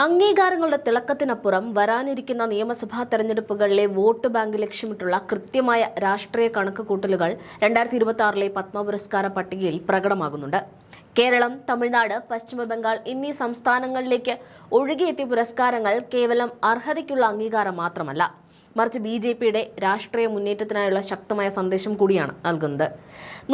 അംഗീകാരങ്ങളുടെ തിളക്കത്തിനപ്പുറം വരാനിരിക്കുന്ന നിയമസഭാ തെരഞ്ഞെടുപ്പുകളിലെ vote bank ലക്ഷ്യമിട്ടുള്ള കൃത്യമായ രാഷ്ട്രീയ കണക്കുകൂട്ടലുകൾ 2026 പത്മ പുരസ്കാര പട്ടികയിൽ പ്രകടമാകുന്നുണ്ട്. കേരളം, തമിഴ്നാട്, പശ്ചിമ ബംഗാൾ എന്നീ സംസ്ഥാനങ്ങളിലേക്ക് ഒഴുകിയെത്തിയ പുരസ്കാരങ്ങൾ കേവലം അർഹതയ്ക്കുള്ള അംഗീകാരം മാത്രമല്ല, മറിച്ച് BJPയുടെ രാഷ്ട്രീയ മുന്നേറ്റത്തിനായുള്ള ശക്തമായ സന്ദേശം കൂടിയാണ് നൽകുന്നത്.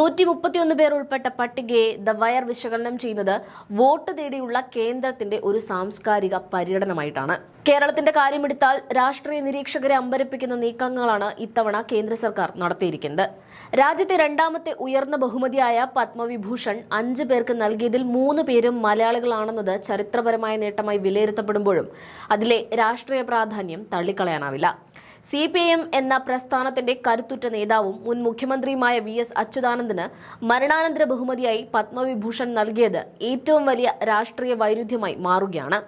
131 പേർ ഉൾപ്പെട്ട പട്ടികയെ ദ വയർ വിശകലനം ചെയ്യുന്നത് വോട്ട് തേടിയുള്ള കേന്ദ്രത്തിന്റെ ഒരു സാംസ്കാരിക പര്യടനമായിട്ടാണ്. കേരളത്തിന്റെ കാര്യമെടുത്താൽ രാഷ്ട്രീയ നിരീക്ഷകരെ അമ്പരപ്പിക്കുന്ന നീക്കങ്ങളാണ് ഇത്തവണ കേന്ദ്ര സർക്കാർ നടത്തിയിരിക്കുന്നത്. രാജ്യത്തെ രണ്ടാമത്തെ ഉയർന്ന ബഹുമതിയായ പത്മവിഭൂഷൺ 5 പേർക്ക് നൽകിയതിൽ 3 പേരും മലയാളികളാണെന്നത് ചരിത്രപരമായ നേട്ടമായി വിലയിരുത്തപ്പെടുമ്പോഴും അതിലെ രാഷ്ട്രീയ പ്രാധാന്യം തള്ളിക്കളയാനാവില്ല. CPIM എന്ന പ്രസ്ഥാനത്തിന്റെ കരുത്തുറ്റ നേതാവും മുൻ മുഖ്യമന്ത്രിയുമായ VS അച്യുതാനന്ദന് മരണാനന്തര ബഹുമതിയായി പത്മവിഭൂഷൺ നൽകിയത് ഏറ്റവും വലിയ രാഷ്ട്രീയ വൈരുദ്ധ്യമായി മാറുകയാണ്.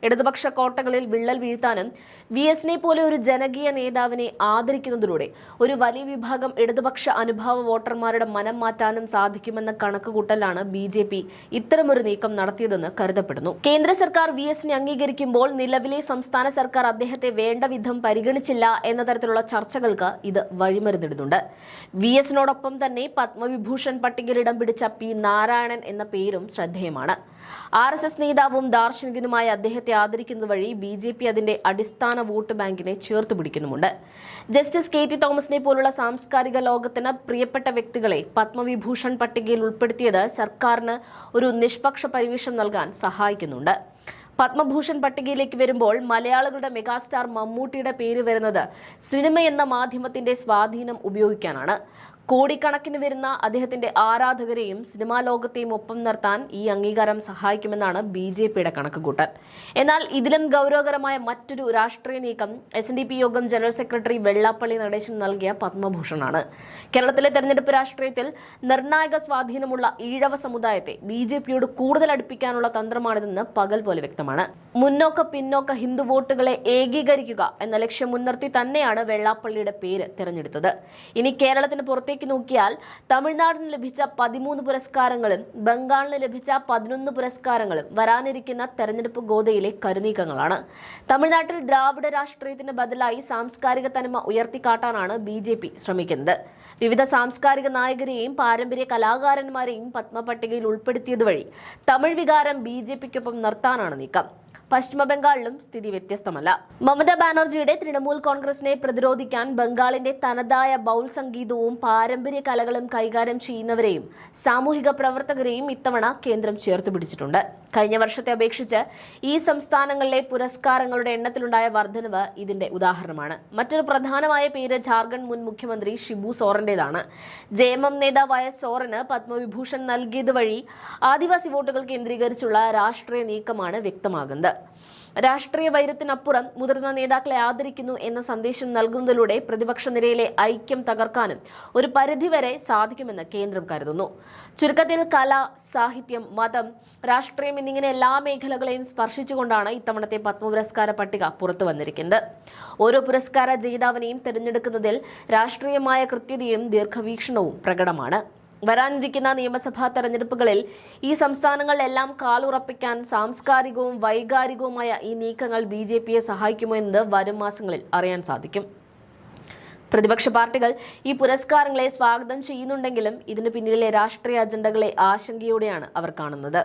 ഇടതുപക്ഷ കോട്ടകളിൽ വിള്ളൽ വീഴ്ത്താനും VSനെ പോലെ ഒരു ജനകീയ നേതാവിനെ ആദരിക്കുന്നതിലൂടെ ഒരു വലിയ വിഭാഗം ഇടതുപക്ഷ അനുഭാവ വോട്ടർമാരുടെ മനം മാറ്റാനും സാധിക്കുമെന്ന കണക്കുകൂട്ടലാണ് BJP ഇത്തരമൊരു നീക്കം നടത്തിയതെന്ന് കരുതപ്പെടുന്നു. കേന്ദ്ര സർക്കാർ VSനെ അംഗീകരിക്കുമ്പോൾ നിലവിലെ സംസ്ഥാന സർക്കാർ അദ്ദേഹത്തെ വേണ്ട വിധം പരിഗണിച്ചില്ല എന്ന തരത്തിലുള്ള ചർച്ചകൾക്ക് ഇത് വഴിമരുന്നിടുന്നുണ്ട്. VSനോടൊപ്പം തന്നെ പത്മവിഭൂഷൺ പട്ടികയിൽ ഇടം പിടിച്ച P. നാരായണൻ എന്ന പേരും ശ്രദ്ധേയമാണ്. RSS നേതാവും ദാർശനികനുമായ അദ്ദേഹത്തെ ആദരിക്കുന്നത് വഴി BJP അതിന്റെ അടിസ്ഥാന വോട്ട് ബാങ്കിനെ ചേർത്ത് പിടിക്കുന്നുമുണ്ട്. ജസ്റ്റിസ് KT തോമസിനെ പോലുള്ള സാംസ്കാരിക ലോകത്തിന് പ്രിയപ്പെട്ട വ്യക്തികളെ പത്മവിഭൂഷൺ പട്ടികയിൽ ഉൾപ്പെടുത്തിയത് സർക്കാരിന് ഒരു നിഷ്പക്ഷ പരിവേഷം നൽകാൻ സഹായിക്കുന്നുണ്ട്. പത്മഭൂഷൺ പട്ടികയിലേക്ക് വരുമ്പോൾ മലയാളികളുടെ മെഗാസ്റ്റാർ മമ്മൂട്ടിയുടെ പേര് വരുന്നത് സിനിമ എന്ന മാധ്യമത്തിന്റെ സ്വാധീനം ഉപയോഗിക്കാനാണ്. കോടിക്കണക്കിന് വരുന്ന അദ്ദേഹത്തിന്റെ ആരാധകരെയും സിനിമാ ലോകത്തെയും ഒപ്പം നിർത്താൻ ഈ അംഗീകാരം സഹായിക്കുമെന്നാണ് BJPയുടെ കണക്കുകൂട്ടൽ. എന്നാൽ ഇതിലും ഗൗരവകരമായ മറ്റൊരു രാഷ്ട്രീയ നീക്കം SNDP യോഗം ജനറൽ സെക്രട്ടറി വെള്ളാപ്പള്ളി നടേശൻ നൽകിയ പത്മഭൂഷണാണ്. കേരളത്തിലെ തെരഞ്ഞെടുപ്പ് രാഷ്ട്രീയത്തിൽ നിർണായക സ്വാധീനമുള്ള ഈഴവ സമുദായത്തെ BJPയോട് കൂടുതൽ അടുപ്പിക്കാനുള്ള തന്ത്രമാണിതെന്ന് പകൽ പോലെ വ്യക്തമാണ്. മുന്നോക്ക പിന്നോക്ക ഹിന്ദു വോട്ടുകളെ ഏകീകരിക്കുക എന്ന ലക്ഷ്യം മുൻനിർത്തി തന്നെയാണ് വെള്ളാപ്പള്ളിയുടെ പേര് തിരഞ്ഞെടുത്തത്. ഇനി കേരളത്തിന് പുറത്തേക്ക് നോക്കിയാൽ തമിഴ്നാടിന് ലഭിച്ച 13 പുരസ്കാരങ്ങളും ബംഗാളിന് ലഭിച്ച 11 പുരസ്കാരങ്ങളും വരാനിരിക്കുന്ന തെരഞ്ഞെടുപ്പ് ഗോതയിലെ കരുനീക്കങ്ങളാണ്. തമിഴ്നാട്ടിൽ ദ്രാവിഡ രാഷ്ട്രീയത്തിന് ബദലായി സാംസ്കാരിക തനിമ ഉയർത്തിക്കാട്ടാനാണ് BJP ശ്രമിക്കുന്നത്. വിവിധ സാംസ്കാരിക നായകരെയും പാരമ്പര്യ കലാകാരന്മാരെയും പത്മ പട്ടികയിൽ ഉൾപ്പെടുത്തിയത് വഴി തമിഴ് വികാരം BJPക്കൊപ്പം നിർത്താനാണ് നീക്കം. പശ്ചിമ ബംഗാളിലും സ്ഥിതി വ്യത്യസ്തമല്ല. മമതാ ബാനർജിയുടെ തൃണമൂൽ കോൺഗ്രസിനെ പ്രതിരോധിക്കാൻ ബംഗാളിന്റെ തനതായ ബൗൾ സംഗീതവും പാരമ്പര്യ കലകളും കൈകാര്യം ചെയ്യുന്നവരെയും സാമൂഹിക പ്രവർത്തകരെയും ഇത്തവണ കേന്ദ്രം ചേർത്ത് പിടിച്ചിട്ടുണ്ട്. കഴിഞ്ഞ വർഷത്തെ അപേക്ഷിച്ച് ഈ സംസ്ഥാനങ്ങളിലെ പുരസ്കാരങ്ങളുടെ എണ്ണത്തിലുണ്ടായ വർധനവ് ഇതിന്റെ ഉദാഹരണമാണ്. മറ്റൊരു പ്രധാനമായ പേര് ജാർഖണ്ഡ് മുൻ മുഖ്യമന്ത്രി ഷിബു സോറന്റേതാണ്. JMM നേതാവായ സോറന് പത്മവിഭൂഷൺ നൽകിയത് വഴി ആദിവാസി വോട്ടുകൾ കേന്ദ്രീകരിച്ചുള്ള രാഷ്ട്രീയ നീക്കമാണ് വ്യക്തമാകുന്നത്. രാഷ്ട്രീയ വൈരത്തിനപ്പുറം മുതിർന്ന നേതാക്കളെ ആദരിക്കുന്നു എന്ന സന്ദേശം നൽകുന്നതിലൂടെ പ്രതിപക്ഷ നിരയിലെ ഐക്യം തകർക്കാനും ഒരു പരിധിവരെ സാധിക്കുമെന്ന് കേന്ദ്രം കരുതുന്നു. ചുരുക്കത്തിൽ കല, സാഹിത്യം, മതം, രാഷ്ട്രീയം എന്നിങ്ങനെ എല്ലാ മേഖലകളെയും സ്പർശിച്ചുകൊണ്ടാണ് ഇത്തവണത്തെ പത്മ പുരസ്കാര പട്ടിക പുറത്തു വന്നിരിക്കുന്നത്. ഓരോ പുരസ്കാര ജേതാവിനെയും തിരഞ്ഞെടുക്കുന്നതിൽ രാഷ്ട്രീയമായ കൃത്യതയും ദീർഘവീക്ഷണവും പ്രകടമാണ്. വരാനിരിക്കുന്ന നിയമസഭാ തെരഞ്ഞെടുപ്പുകളിൽ ഈ സംസ്ഥാനങ്ങളിലെല്ലാം കാലുറപ്പിക്കാൻ സാംസ്കാരികവും വൈകാരികവുമായ ഈ നീക്കങ്ങൾ BJPയെ സഹായിക്കുമോ എന്നത് വരും മാസങ്ങളിൽ അറിയാൻ സാധിക്കും. പ്രതിപക്ഷ പാർട്ടികൾ ഈ പുരസ്കാരങ്ങളെ സ്വാഗതം ചെയ്യുന്നുണ്ടെങ്കിലും ഇതിനു പിന്നിലെ രാഷ്ട്രീയ അജണ്ടകളെ ആശങ്കയോടെയാണ് അവർ കാണുന്നത്.